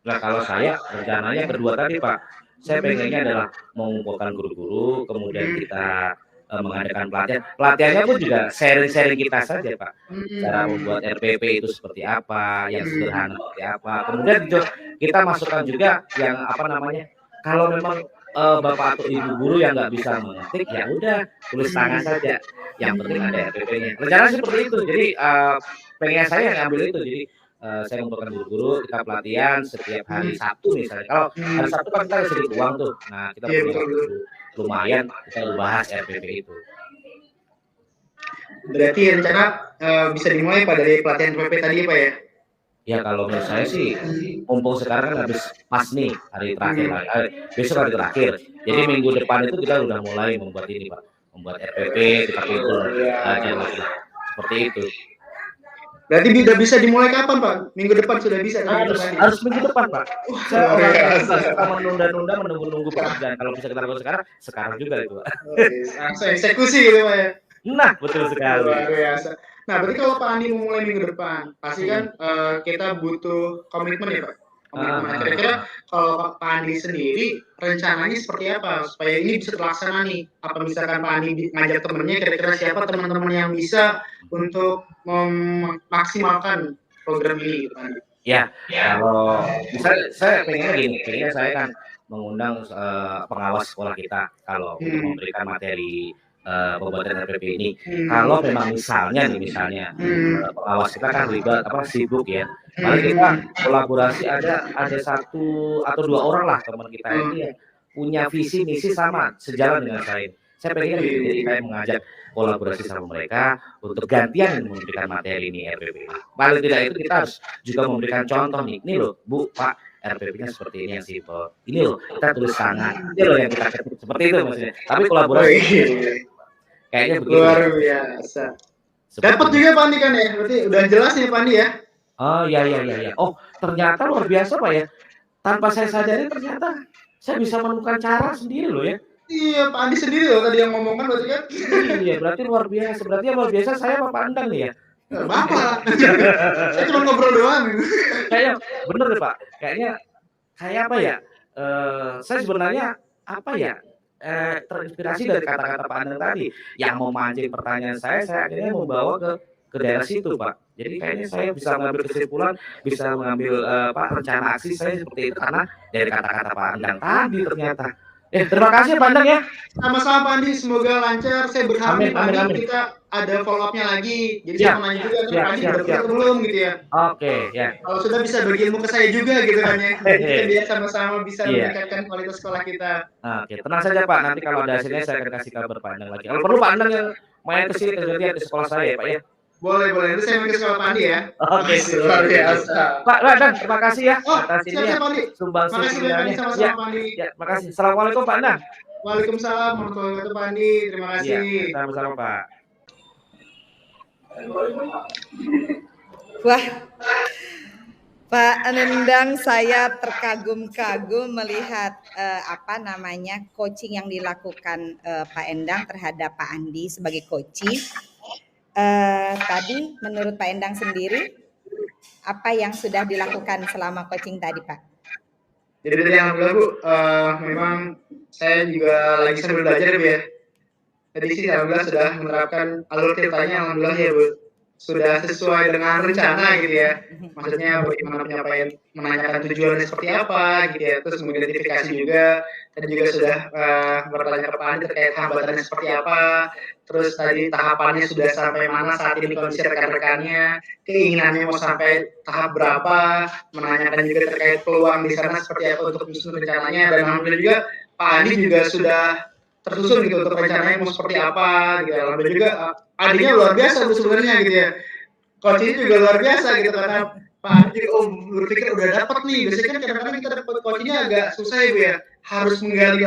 Nah kalau saya rencananya kedua tadi Pak, saya pengennya adalah mengumpulkan guru-guru, kemudian kita mengadakan pelatihan. Pelatihannya pun juga sharing-sharing kita saja Pak. Cara membuat RPP itu seperti apa, yang sederhana seperti apa. Kemudian kita masukkan juga yang kalau memang bapak atau ibu guru yang nggak bisa mengetik, ya udah tulis tangan saja. Yang penting ada RPP-nya. Rencana seperti itu. Jadi pengen saya ngambil itu. Jadi saya mengumpulkan guru-guru, kita pelatihan setiap hari Sabtu misalnya. Kalau hari Sabtu kan kita sedikit uang tuh. Nah kita punya waktu lumayan, kita bahas RPP itu. Berarti rencana bisa dimulai Pak dari pelatihan RPP tadi Pak ya? Ya kalau menurut saya sih, mumpung sekarang kan habis pas nih hari terakhir, besok hari terakhir. Jadi minggu depan itu kita udah mulai membuat ini Pak, membuat RPP, kita itu seperti itu. Berarti udah bisa dimulai kapan Pak? Minggu depan sudah bisa? Harus minggu depan Pak. Saya orang suka menunda-nunda, menunggu pekerjaan. Kalau bisa kita lakukan sekarang juga itu Pak. Langsung eksekusi gitu Pak ya? Nah betul sekali. Luar biasa. Nah, berarti kalau Pak Andi memulai minggu depan, pasti kan kita butuh komitmen ya Pak? Komitmen. Kira-kira kalau Pak Andi sendiri, rencananya seperti apa supaya ini bisa terlaksana nih? Apa misalkan Pak Andi ngajak temennya, kira-kira siapa teman-teman yang bisa untuk memaksimalkan program ini gitu Pak Andi? Ya, kalau misalnya saya pengennya gini, saya kan mengundang pengawas sekolah kita kalau untuk memberikan materi pembuatan RPP ini. Kalau memang misalnya pengawas kita kan ribet sibuk ya. Paling kita kolaborasi ada 1 atau 2 orang lah teman kita ini yang punya visi misi sama sejalan dengan saya. Saya pengen jadi saya mengajak kolaborasi sama mereka untuk gantian memberikan materi ini RPP. Paling tidak itu kita harus juga memberikan contoh nih. Ini loh Bu, Pak, RPP-nya seperti ini yang simple. Ini loh kita tulis tangan. Ini loh yang kita ketik seperti itu maksudnya. Tapi kolaborasi kayaknya begitu. Luar biasa. Dapat juga Pak Andi kan ya? Berarti udah jelas nih Pak Andi ya? Oh iya. Oh ternyata luar biasa Pak ya. Tanpa saya sadari ternyata saya bisa menemukan cara sendiri loh ya. Iya Pak Andi sendiri loh tadi yang ngomongkan berarti kan? Iya berarti luar biasa. Berarti yang luar biasa saya Pak Andang nih ya. Bapak. Saya cuma ngobrol doang. Kayaknya bener deh Pak. Kayaknya saya apa ya? Saya sebenarnya apa ya? Terinspirasi dari kata-kata Pak Andang tadi yang memancing pertanyaan saya akhirnya membawa ke daerah situ Pak. Jadi kayaknya saya bisa mengambil kesimpulan, bisa mengambil rencana aksi saya seperti itu karena dari kata-kata Pak Andang tadi ternyata. Terima kasih Pak Andang ya. Sama-sama Pak Andi, semoga lancar. Saya berharap amin. Kita ada follow up-nya lagi. Jadi saya mau nanya juga Pak Andi udah belum gitu ya. Oke, ya. Kalau sudah bisa bagi ilmu ke saya juga gitu kan ya. Jadi biar sama-sama bisa meningkatkan kualitas sekolah kita. Oke, tenang saja Pak. Nanti kalau ada hasilnya saya akan kasih kabar Pak Andang lagi. Kalau perlu Pak Andang yang main ke sini ke sekolah saya ya Pak ya. Boleh. Itu saya main ke sekolah Pak Andi ya. Oke, luar biasa. Pak Andang, terima kasih ya atas ini ya. Makasih banyak sama-sama Pak Andi. Ya, makasih. Assalamualaikum Pak Andang. Waalaikumsalam warahmatullahi wabarakatuh Pak Andi. Terima kasih. Ya, sama-sama Pak. Wah, Pak Endang, saya terkagum-kagum melihat coaching yang dilakukan Pak Endang terhadap Pak Andi sebagai coaching. Tadi menurut Pak Endang sendiri, apa yang sudah dilakukan selama coaching tadi Pak? Jadi tadi alhamdulillah Bu, memang saya juga lagi sambil belajar Bu ya. Tadi sih alhamdulillah sudah menerapkan alur ceritanya alhamdulillah ya Bu. sudah sesuai dengan rencana gitu ya. Maksudnya bagaimana penyampaian, menanyakan tujuannya seperti apa gitu ya, terus mengidentifikasi juga. Tadi juga sudah bertanya ke Pak Andi terkait hambatannya seperti apa, terus tadi tahapannya sudah sampai mana saat ini kondisi rekan-rekannya, keinginannya mau sampai tahap berapa, menanyakan juga terkait peluang di sana seperti apa untuk menyusun rencananya, dan alhamdulillah juga Pak Andi juga sudah tersusun gitu untuk rencananya mau seperti apa gitu. Alhamdulillah juga Adinya luar biasa sebenarnya gitu ya. Coachnya juga luar biasa gitu karena Pak Adi berpikir udah dapat nih. Biasanya kan kadang-kadang kita dapat coachnya agak susah ya Bu ya. Harus menggali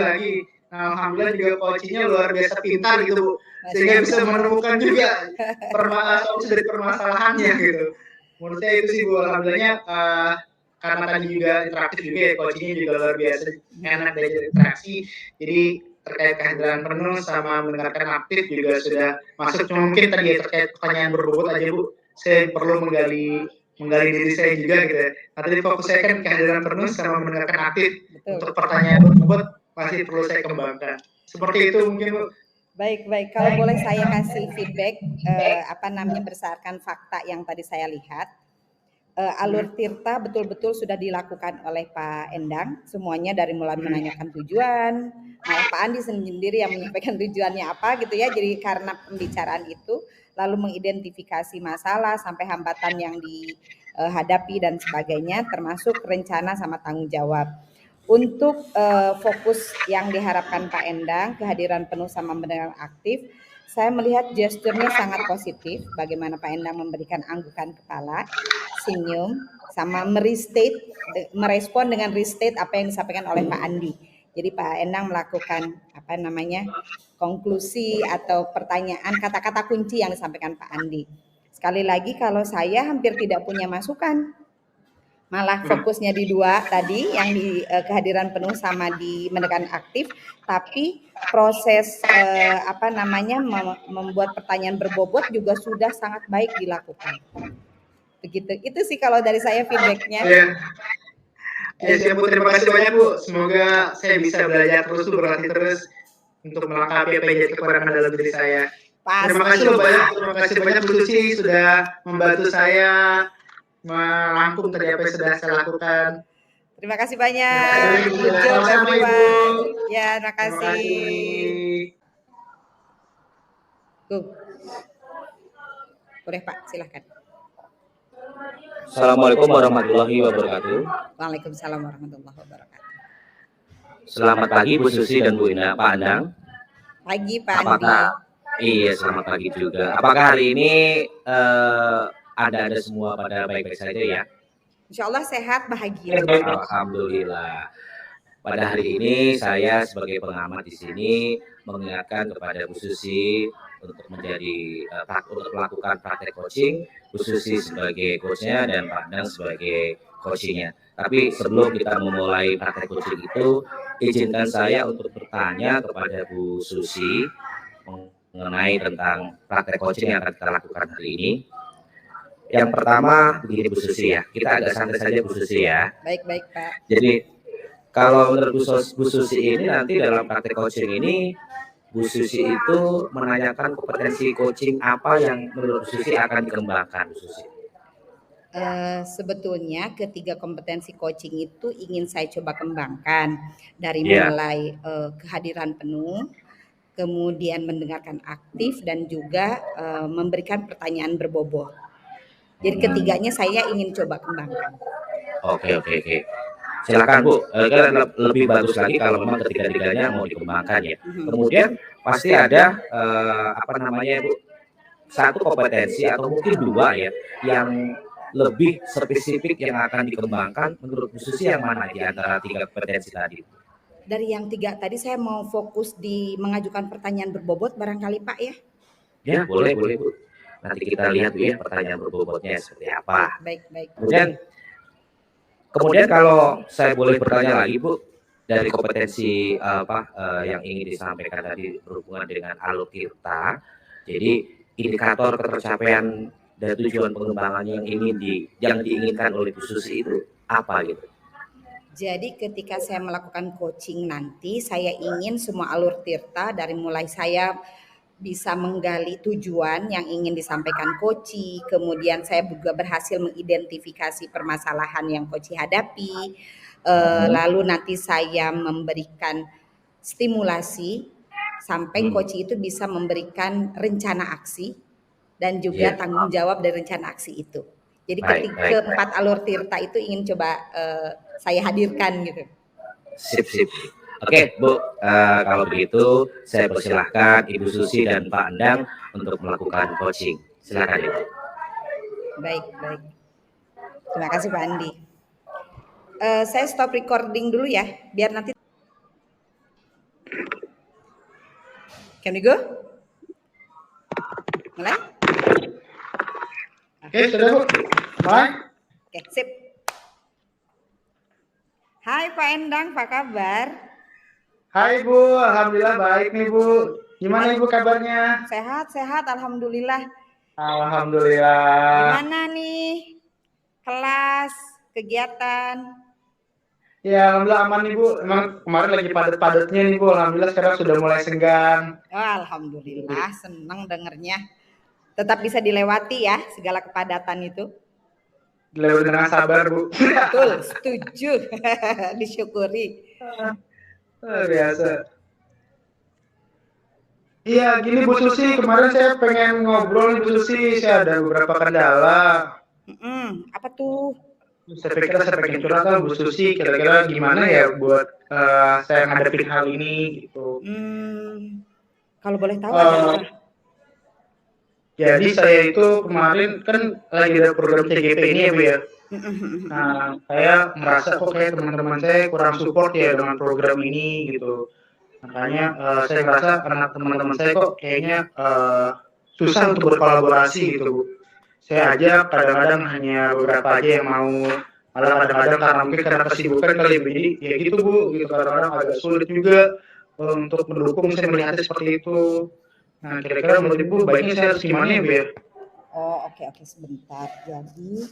lagi. Nah, alhamdulillah juga coachnya luar biasa pintar gitu Bu. Sehingga bisa menemukan juga solusi dari permasalahannya gitu. Menurut saya itu sih Bu, alhamdulillahnya karena tadi juga interaktif juga ya, coachingnya juga luar biasa enak dari interaksi. Jadi terkait kehadiran penuh sama mendengarkan aktif juga sudah masuk. Cuma mungkin tadi ya terkait pertanyaan berbobot aja Bu, saya perlu menggali diri saya juga gitu ya. Nah, tadi fokus saya kan kehadiran penuh sama mendengarkan aktif. Betul. Untuk pertanyaan berbobot masih perlu saya kembangkan. Seperti itu mungkin Bu. Baik. Kalau boleh saya kasih feedback berdasarkan fakta yang tadi saya lihat. Alur Tirta betul-betul sudah dilakukan oleh Pak Endang, semuanya dari mulai menanyakan tujuan, malah Pak Andi sendiri yang menyampaikan tujuannya apa gitu ya. Jadi karena pembicaraan itu, lalu mengidentifikasi masalah sampai hambatan yang dihadapi dan sebagainya, termasuk rencana sama tanggung jawab. Untuk fokus yang diharapkan Pak Endang, kehadiran penuh sama mendengar aktif, saya melihat gesturnya sangat positif, bagaimana Pak Endang memberikan anggukan kepala, senyum, sama merespon dengan restate apa yang disampaikan oleh Pak Andi. Jadi Pak Endang melakukan konklusi atau pertanyaan, kata-kata kunci yang disampaikan Pak Andi. Sekali lagi kalau saya hampir tidak punya masukan, malah fokusnya di dua tadi yang di kehadiran penuh sama di mendekat aktif, tapi proses membuat pertanyaan berbobot juga sudah sangat baik dilakukan. Begitu, itu sih kalau dari saya feedbacknya. Ya siap Bu, terima kasih banyak Bu. Semoga saya bisa belajar terus, berlatih terus untuk melengkapi apa yang jadi kekurangan dalam diri saya. Terima kasih banyak Bu Susi sudah membantu saya merangkum tadi apa yang sudah saya lakukan. Terima kasih banyak. Good job everyone. Ya, terima kasih. Boleh Pak, silahkan. Assalamualaikum warahmatullahi wabarakatuh. Waalaikumsalam warahmatullahi wabarakatuh. Selamat pagi Bu Susi dan Bu Ina, Pak Andang. Pagi Pak Andi. Iya, selamat pagi juga. Apakah hari ini ada semua pada baik-baik saja ya? Insya Allah sehat, bahagia. Alhamdulillah. Pada hari ini saya sebagai pengamat di sini mengingatkan kepada Bu Susi untuk untuk melakukan praktek coaching, Bu Susi sebagai coachnya dan Pak Andang sebagai coachingnya. Tapi sebelum kita memulai praktek coaching itu, izinkan saya untuk bertanya kepada Bu Susi mengenai tentang praktek coaching yang akan kita lakukan hari ini. Yang pertama begini Bu Susi ya, kita agak santai saja Bu Susi ya. Baik Pak. Jadi kalau menurut Bu Susi ini nanti dalam praktek coaching ini, Bu Susi itu menanyakan kompetensi coaching apa yang menurut Bu Susi akan dikembangkan Bu Susi? Sebetulnya ketiga kompetensi coaching itu ingin saya coba kembangkan dari mulai kehadiran penuh, kemudian mendengarkan aktif dan juga memberikan pertanyaan berbobot. Jadi ketiganya saya ingin coba kembangkan. Oke. Silakan Bu, lebih bagus lagi kalau memang ketiga-tiganya mau dikembangkan ya. Kemudian pasti ada Bu, satu kompetensi atau mungkin dua ya yang lebih spesifik yang akan dikembangkan menurut Bu Susi yang mana di antara tiga kompetensi tadi? Dari yang tiga tadi saya mau fokus di mengajukan pertanyaan berbobot barangkali Pak ya? Ya boleh Bu. Nanti kita lihat Bu ya pertanyaan berbobotnya seperti apa. Baik. Kemudian kalau saya boleh bertanya lagi Bu, dari kompetensi yang ingin disampaikan tadi berhubungan dengan alur tirta, jadi indikator ketercapaian dan tujuan pengembangan yang diinginkan oleh Bu Susi itu apa gitu? Jadi ketika saya melakukan coaching nanti, saya ingin semua alur tirta dari mulai saya bisa menggali tujuan yang ingin disampaikan Koci, kemudian saya juga berhasil mengidentifikasi permasalahan yang Koci hadapi, lalu nanti saya memberikan stimulasi sampai Koci itu bisa memberikan rencana aksi dan juga tanggung jawab dari rencana aksi itu. Jadi keempat alur Tirta itu ingin coba saya hadirkan gitu. Sip. Oke, Bu, kalau begitu saya persilahkan Ibu Susi dan Pak Endang untuk melakukan coaching. Silakan, Ibu. Baik. Terima kasih Pak Andi. Saya stop recording dulu ya, biar nanti. Can we go? Mulai? Oke, sudah Bu. Mulai. Oke, sip. Hai Pak Endang, apa kabar? Hai Bu, alhamdulillah baik nih Bu. Gimana Ibu kabarnya? Sehat, alhamdulillah. Alhamdulillah. Gimana nih kelas, kegiatan? Ya, alhamdulillah aman nih Bu. Emang kemarin lagi padat-padatnya nih Bu. Alhamdulillah sekarang sudah mulai senggang. Oh, alhamdulillah, senang dengernya. Tetap bisa dilewati ya segala kepadatan itu. Dilewati dengan sabar Bu. Betul, setuju. Disyukuri. Biasa. Iya, gini Bu Susi, kemarin saya pengen ngobrol nih Bu Susi, saya ada beberapa kendala. Apa tuh? Saya pengen curhat sama Bu Susi, kira-kira gimana ya buat saya ngadepin hal ini gitu. Kalau boleh tahu ada apa? Jadi saya itu kemarin kan lagi ada program CGP ini ya Bu ya. Nah, saya merasa kok kayak teman-teman saya kurang support ya dengan program ini gitu. Makanya saya merasa anak teman-teman saya kok kayaknya susah untuk berkolaborasi gitu Bu. Saya aja kadang-kadang hanya beberapa aja yang mau, malah kadang-kadang karena kesibukan kali Bu. Jadi ya gitu Bu, gitu kadang-kadang agak sulit juga untuk mendukung, saya melihatnya seperti itu. Nah, kira-kira menurut Ibu baiknya saya harus gimana ya Bu ya? Oh, oke, sebentar. Jadi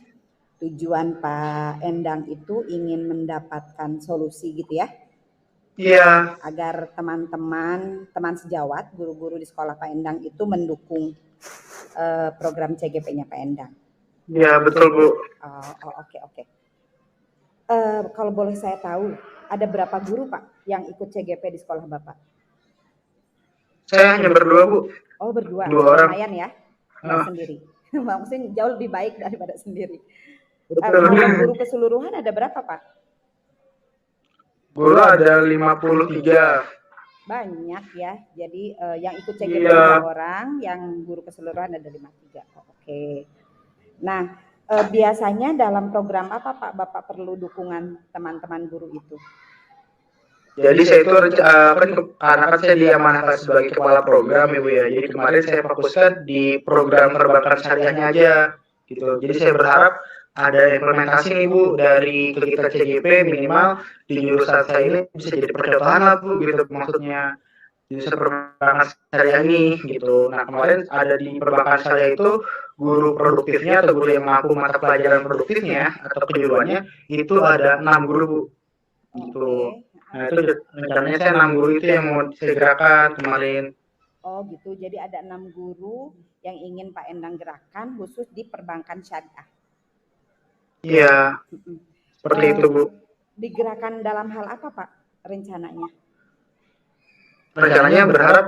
tujuan Pak Endang itu ingin mendapatkan solusi gitu ya? Iya. Agar teman sejawat, guru-guru di sekolah Pak Endang itu mendukung program CGP-nya Pak Endang. Iya, betul Bu. Oke. Kalau boleh saya tahu, ada berapa guru Pak yang ikut CGP di sekolah Bapak? Saya hanya berdua Bu. Oh, berdua. 2 orang. Lumayan ya, nggak sendiri. Maksudnya jauh lebih baik daripada sendiri. Betul. Kalau guru keseluruhan ada berapa Pak? Guru ada 53. Banyak ya. Jadi yang ikut CGP 2 orang, yang guru keseluruhan ada 53. Oke. Nah, biasanya dalam program apa Pak Bapak perlu dukungan teman-teman guru itu? Jadi saya itu karena kan saya diamanahkan sebagai kepala program ya Bu ya. Jadi kemarin saya fokuskan di program perbankan syariahnya aja gitu. Jadi saya berharap ada implementasi nih Bu dari kegiatan CGP minimal di jurusan saya ini bisa jadi percontohan lah Bu gitu, maksudnya jurusan perbankan syariah ini gitu. Nah, kemarin ada di perbankan syariah itu guru produktifnya atau guru yang mampu mata pelajaran produktifnya atau kejuruannya itu ada 6 guru Bu gitu. Nah, itu rencananya saya 6 guru itu yang mau saya gerakan kemarin. Oh gitu, jadi ada 6 guru yang ingin Pak Endang gerakan khusus di perbankan syariah. Iya, seperti itu Bu. Digerakkan dalam hal apa Pak rencananya? Rencananya berharap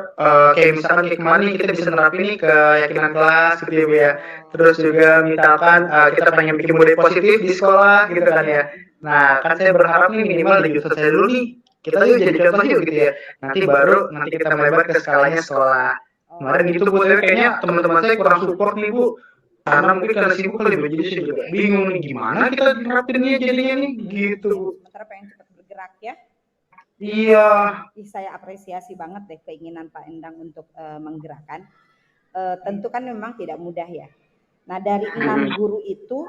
kayak misalkan kayak kemarin kita bisa nerapin nih keyakinan kelas gitu ya Bu ya. Terus juga misalkan kita pengen bikin budaya positif di sekolah gitu kan ya. Nah, kan saya berharap nih minimal di jurusan saya dulu nih, kita yuk jadi contoh yuk gitu ya. Nanti kita melebar ke skalanya sekolah. Kemarin gitu Bu, saya kayaknya teman-teman saya kurang support nih Bu. Karena mungkin karena sibuk kali Bu, jadi saya juga bingung nih gimana kita nerapinnya jadinya nih gitu. Sementara pengen cepat bergerak ya. Iya. Saya apresiasi banget deh keinginan Pak Endang untuk menggerakkan. Tentu kan memang tidak mudah ya. Nah, dari 6 guru itu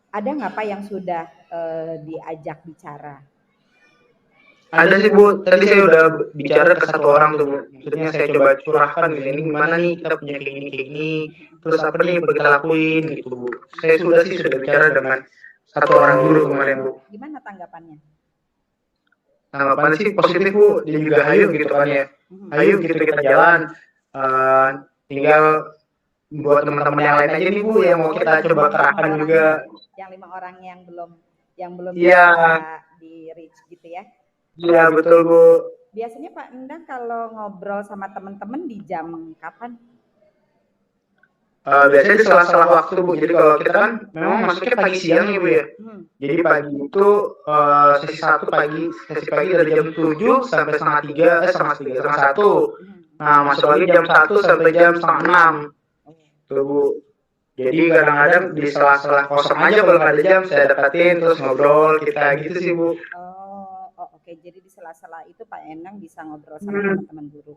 ada nggak Pak yang sudah diajak bicara? Ada sih Bu, tadi saya udah bicara ke 1 orang tuh Bu. Maksudnya saya coba curahkan gitu, ini gimana nih kita punya kayak gini, terus apa nih yang perlu kita lakuin gitu Bu. Saya sudah bicara dengan 1 orang guru kemarin Bu. Gimana tanggapannya? Tanggapannya sih positif Bu, dia juga hayu gitu kan ya. Hayu gitu kita jalan. tinggal buat teman-teman yang lain aja nih Bu yang mau kita coba kerahkan juga. Yang 5 orang yang belum Iya. bisa di reach gitu ya. Iya betul Bu. Biasanya Pak Endang kalau ngobrol sama teman-teman di jam kapan? Biasanya di sela-sela waktu Bu. Jadi kalau kita kan memang masuknya pagi siang ya Bu ya. Jadi pagi itu sesi 1 pagi, sesi pagi dari jam 7 sampai setengah 1. Nah, masuk lagi jam 1 sampai jam setengah 6. Tuh Bu. Jadi kadang-kadang di sela-sela kosong aja kalau nggak ada jam saya deketin terus ngobrol kita gitu sih Bu. Oke. Jadi di sela-sela itu Pak Endang bisa ngobrol sama teman-teman guru.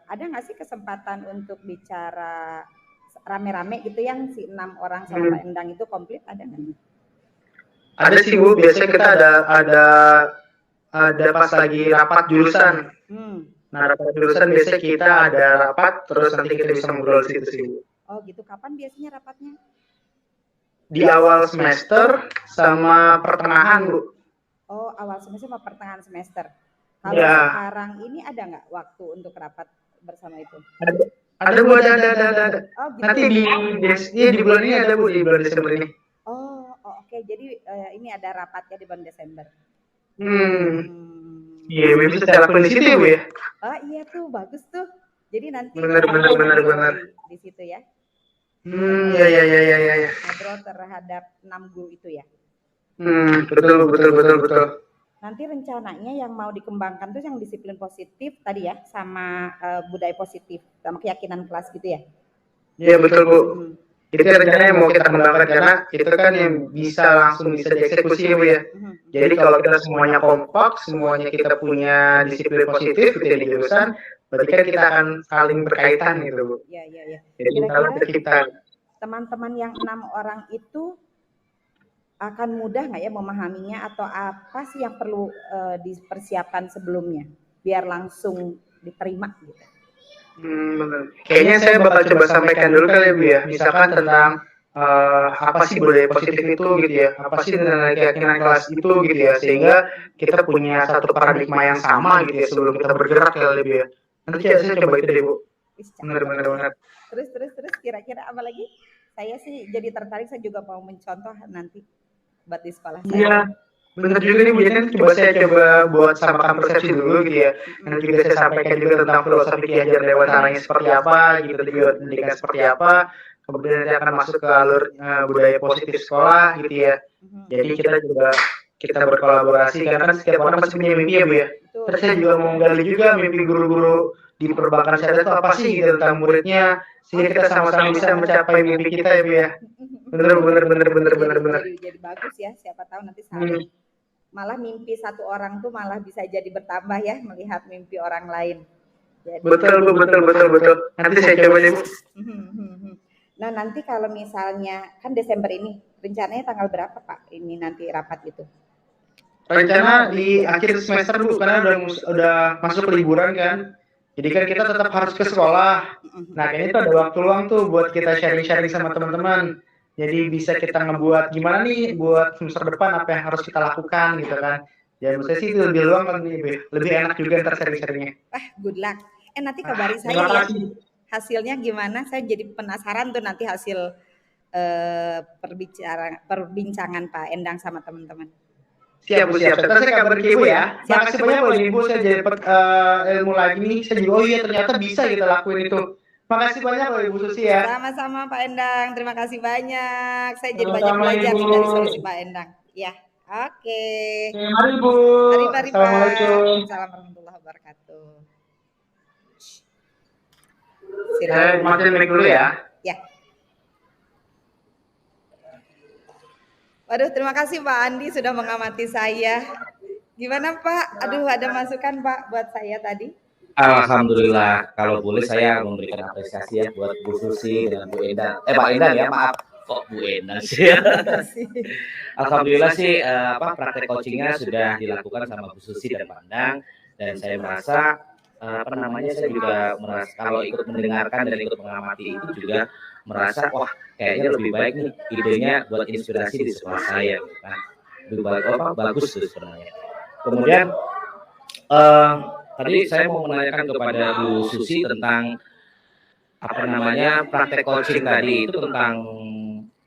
Ada nggak sih kesempatan untuk bicara rame-rame gitu yang si 6 orang sama Pak Endang itu komplit, ada nggak? Ada sih Bu, biasanya kita ada pas lagi rapat jurusan. Nah, rapat jurusan biasanya kita ada rapat terus nanti kita bisa ngobrol di situ sih Bu. Oh gitu, kapan biasanya rapatnya? Di awal semester sama pertengahan Bu. Oh, awal semester sama pertengahan semester. Kalau sekarang ini ada nggak waktu untuk rapat bersama itu? Ada Bu, ada. Oh, gitu. Nanti di bulan ini ada Bu, di bulan Desember ini. Oke. Jadi ini ada rapatnya di bulan Desember. Iya, bisa saya lakuin di situ ya Bu ya? Oh iya tuh, bagus tuh. Jadi nanti benar. Di situ ya. Iya. Ngobrol terhadap 6 guru itu ya. Betul. Nanti rencananya yang mau dikembangkan tuh yang disiplin positif tadi ya, sama budaya positif, sama keyakinan kelas gitu ya? Iya betul Bu. Itu rencananya mau kita kembangkan karena itu kan yang bisa dieksekusi Bu ya. Jadi kalau kita semuanya kompak, semuanya kita punya disiplin positif gitu ya di jurusan, berarti kan kita akan saling berkaitan gitu Bu. Iya. Jadi kalau kita teman-teman yang 6 orang itu akan mudah nggak ya memahaminya, atau apa sih yang perlu dipersiapkan sebelumnya biar langsung diterima gitu? Benar. Kayaknya saya bakal coba sampaikan dulu kali ya Bu ya, misalkan tentang apa sih budaya positif itu gitu ya, apa sih tentang keyakinan kelas itu gitu ya, sehingga kita punya satu paradigma yang sama gitu ya sebelum kita bergerak kali ya. Nanti saya coba itu deh Bu. Benar. Terus kira-kira apa lagi? Saya sih jadi tertarik, saya juga mau mencontoh nanti buat di sekolah saya. Iya, benar juga nih Bu. Jadi saya coba buat samakan persepsi dulu gitu ya. Nanti juga saya sampaikan juga tentang filosofi Ki Hajar Dewantara seperti apa gitu, pendidikan seperti apa. Kemudian nanti akan masuk ke alur budaya positif sekolah gitu ya. Jadi kita berkolaborasi karena kan setiap orang pasti punya mimpi ya Bu ya. Terus saya juga mau menggali juga mimpi guru-guru di perbankan syariah itu apa sih gitu tentang muridnya, sehingga kita sama-sama bisa mencapai mimpi kita ya Bu ya. Bener. Jadi bagus ya, siapa tahu nanti saling malah mimpi satu orang tuh malah bisa jadi bertambah ya melihat mimpi orang lain. Jadi, betul. Nanti saya coba deh Bu. Nah nanti kalau misalnya kan Desember ini rencananya tanggal berapa Pak ini nanti rapat itu? Rencana di akhir semester Bu, karena udah masuk liburan kan. Jadi kan kita tetap harus ke sekolah. Nah kayaknya itu ada waktu luang tuh buat kita sharing-sharing sama teman-teman. Jadi bisa kita ngebuat gimana nih buat semester depan apa yang harus kita lakukan gitu kan. Dan menurut saya sih itu lebih luang kan, lebih enak juga ntar sharing-sharingnya. Good luck. Nanti kabari saya ya hasilnya gimana. Saya jadi penasaran tuh nanti hasil perbincangan Pak Endang sama teman-teman. Siap. Saya kabarin ke Ibu ya. Makasih banyak loh Ibu, saya jadi dapat ilmu lagi nih. Saya juga ternyata bisa kita lakuin itu. Makasih banyak loh Ibu Susi ya. Sama-sama Pak Endang, terima kasih banyak. Saya jadi banyak belajar dari solusi Pak Endang. Ya, oke. Mari Bu. Mari Assalamualaikum. Assalamualaikum warahmatullahi wabarakatuh. Saya matiin mic dulu ya. Ya. Waduh, terima kasih Pak Andi sudah mengamati saya. Gimana Pak? Aduh, ada masukan Pak buat saya tadi? Alhamdulillah, kalau boleh saya memberikan apresiasi ya buat Bu Susi dan Bu Endang. Pak Endang ya, maaf. Kok Bu Endang sih? Alhamdulillah sih praktek coachingnya sudah dilakukan sama Bu Susi dan Pak Endang, dan saya merasa saya juga merasa kalau ikut mendengarkan dan ikut mengamati itu juga merasa wah kayaknya lebih baik nih idenya buat inspirasi di sekolah saya kan. Lebih baik bagus tuh sebenarnya. Kemudian tadi saya mau menanyakan kepada Bu Susi tentang apa namanya praktek coaching tadi itu tentang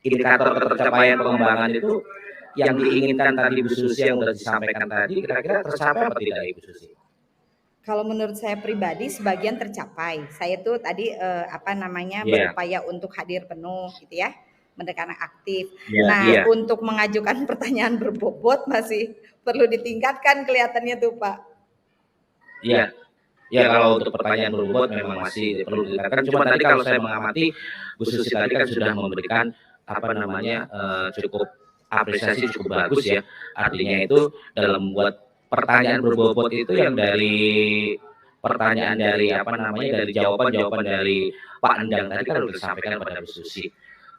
indikator ketercapaian pengembangan itu yang diinginkan tadi Bu Susi yang sudah disampaikan tadi kira-kira tercapai apa tidak Ibu Susi? Kalau menurut saya pribadi sebagian tercapai. Saya tuh tadi berupaya untuk hadir penuh gitu ya, mendengarkan aktif. Nah, untuk mengajukan pertanyaan berbobot masih perlu ditingkatkan kelihatannya tuh Pak. Iya. Ya kalau untuk pertanyaan berbobot memang masih perlu ditingkatkan. Cuma tadi kalau saya mengamati Bu Susi tadi kan sudah memberikan apa namanya cukup apresiasi cukup bagus ya. Artinya itu dalam membuat pertanyaan berbobot itu yang dari pertanyaan dari apa namanya dari jawaban dari Pak Endang tadi kan sudah disampaikan pada Bu Susi.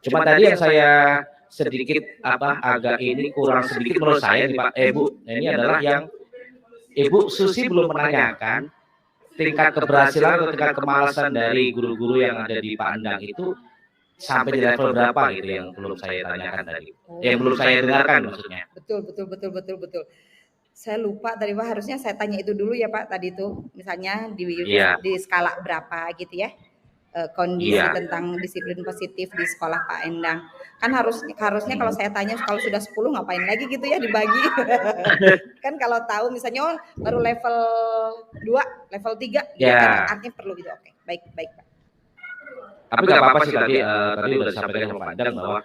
Cuma tadi yang saya sedikit agak ini kurang sedikit menurut saya nih Pak Bu, ini adalah yang Ibu Susi belum menanyakan tingkat keberhasilan atau tingkat kemalasan dari guru-guru yang ada di Pak Endang itu sampai di level berapa gitu yang belum saya tanyakan tadi. Yang belum saya dengarkan maksudnya. Betul. Saya lupa tadi Pak, harusnya saya tanya itu dulu ya Pak tadi tuh. Misalnya di skala berapa gitu ya. Kondisi tentang disiplin positif di sekolah Pak Endang. Kan harusnya kalau saya tanya kalau sudah 10 ngapain lagi gitu ya dibagi. Kan kalau tahu misalnya baru level 2, level 3 gitu kan artinya perlu gitu. Oke, baik Pak. Tapi nggak apa-apa sih tadi udah disampaikan sama Pak Endang bahwa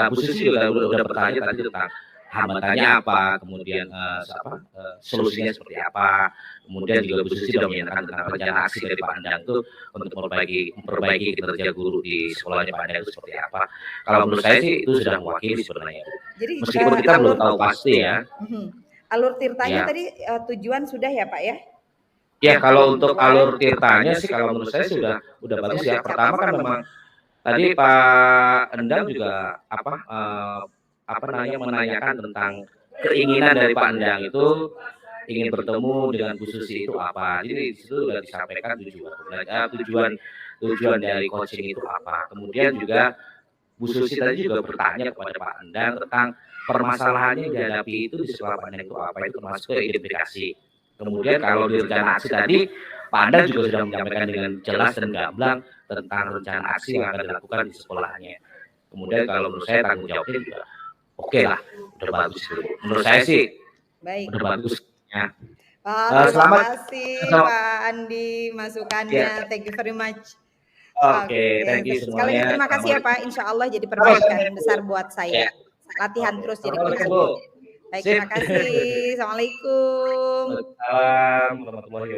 Bu Susi juga udah bertanya tadi tentang hambatannya apa, kemudian solusinya seperti apa, kemudian juga Bu Susi sudah menyatakan tentang rencana aksi dari Pak Endang itu untuk memperbaiki kinerja guru di sekolahnya Pak Endang itu seperti apa. Kalau menurut saya sih itu sudah mewakili sebenarnya. Jadi, meskipun kita belum tahu pasti ya. Alur tirtanya tadi tujuan sudah ya Pak ya? Ya kalau untuk alur tirtanya sih kalau menurut saya sudah bagus ya. Pertama kan memang tadi Pak Endang juga menanyakan tentang keinginan dari Pak Endang itu ingin bertemu dengan Bu Susi itu apa. Jadi di situ sudah disampaikan tujuan dari coaching itu apa. Kemudian juga Bu Susi tadi juga bertanya kepada Pak Endang tentang permasalahannya yang dihadapi itu di sekolah Pak Endang itu apa, itu termasuk identifikasi. Kemudian kalau di rencana aksi tadi Pak Endang juga sudah menyampaikan dengan jelas dan gamblang tentang rencana aksi yang akan dilakukan di sekolahnya. Kemudian kalau menurut saya tanggung jawabnya juga oke lah, udah bagus gitu. Menurut saya sih udah bagus ya. Terima kasih Pak Andi masukannya. Thank you very much. Oke, thank you semuanya. Sekali lagi terima kasih ya Pak. Insya Allah jadi perbaikan besar buat saya. Latihan terus jadi coaching. Baik, terima kasih. Assalamualaikum. Waalaikumsalam warahmatullahi wabarakatuh.